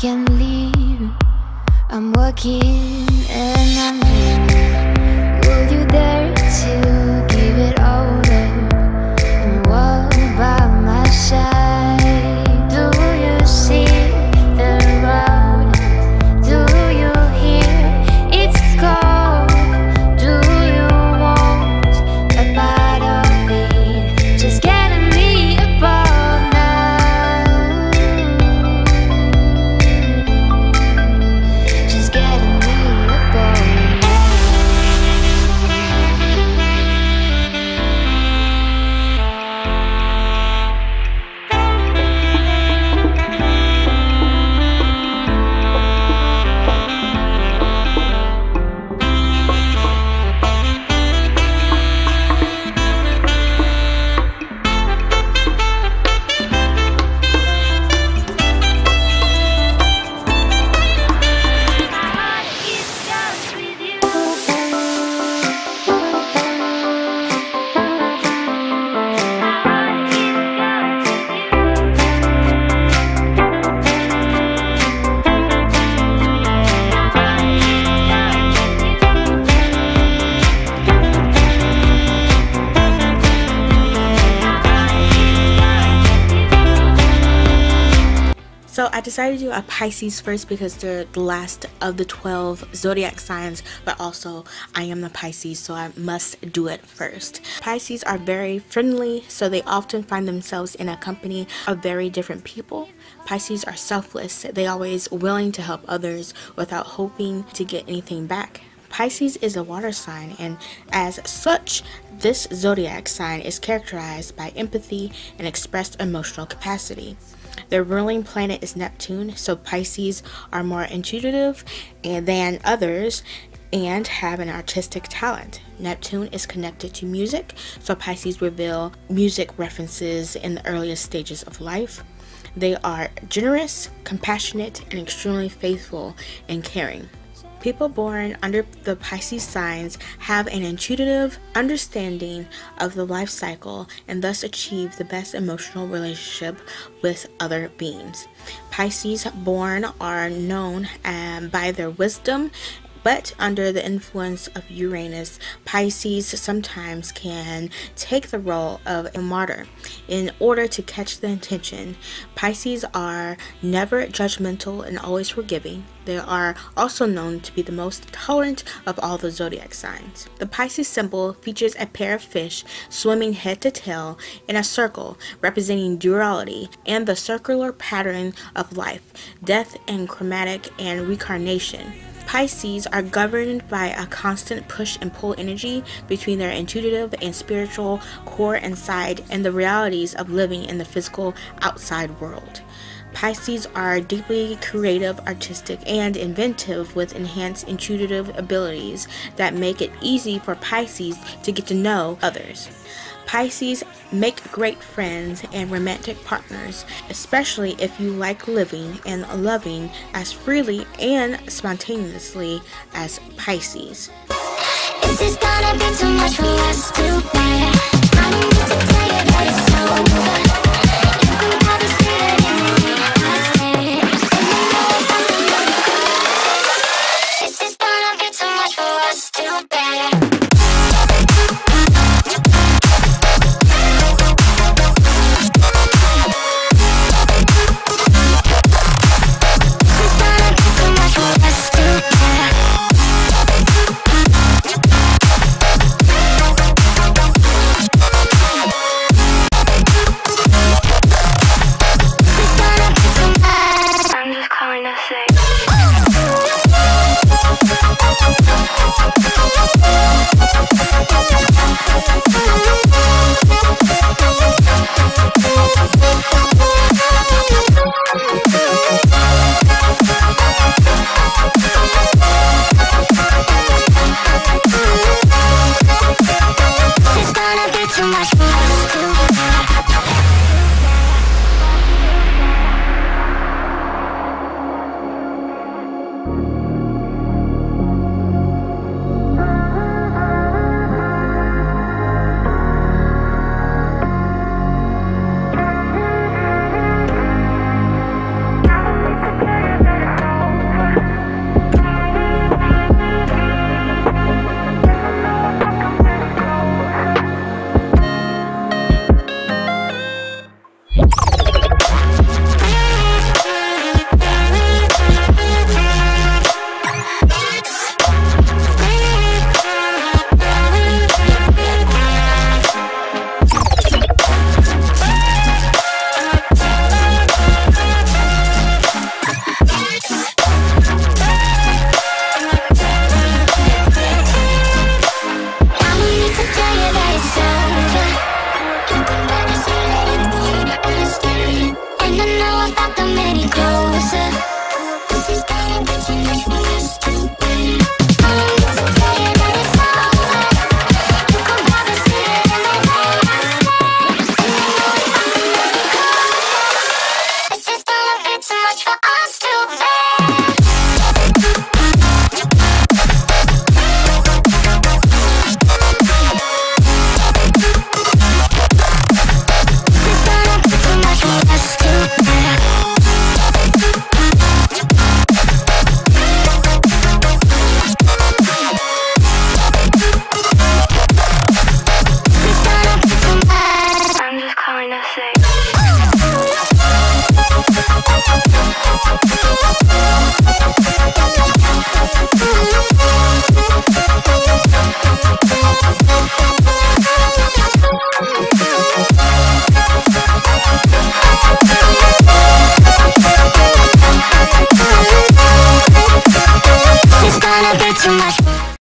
can leave. I'm working and I'm dreaming. Will you dare to give it all up and walk by my side? Do you see the road? Do you hear its call? Do you want a part of it? Just getting me above now. Just getting me above now. So I decided to do a Pisces first because they're the last of the 12 zodiac signs, but also I am the Pisces, so I must do it first. Pisces are very friendly, so they often find themselves in a company of very different people. Pisces are selfless. They always willing to help others without hoping to get anything back. Pisces is a water sign, and as such, this zodiac sign is characterized by empathy and expressed emotional capacity. Their ruling planet is Neptune, so Pisces are more intuitive than others and have an artistic talent. Neptune is connected to music, so Pisces reveal music references in the earliest stages of life. They are generous, compassionate, and extremely faithful and caring. People born under the Pisces signs have an intuitive understanding of the life cycle and thus achieve the best emotional relationship with other beings. Pisces born are known by their wisdom, but under the influence of Uranus, Pisces sometimes can take the role of a martyr in order to catch the attention. Pisces are never judgmental and always forgiving. They are also known to be the most tolerant of all the zodiac signs. The Pisces symbol features a pair of fish swimming head to tail in a circle representing duality and the circular pattern of life, death and chromatic and reincarnation. Pisces are governed by a constant push and pull energy between their intuitive and spiritual core inside and the realities of living in the physical outside world. Pisces are deeply creative, artistic, and inventive with enhanced intuitive abilities that make it easy for Pisces to get to know others. Pisces make great friends and romantic partners, especially if you like living and loving as freely and spontaneously as Pisces. This is gonna be too much for us to bear. I don't need to tell you that it's over. You can probably see it in the eyes there. This is gonna be too much for us to bear. It's gonna be too much.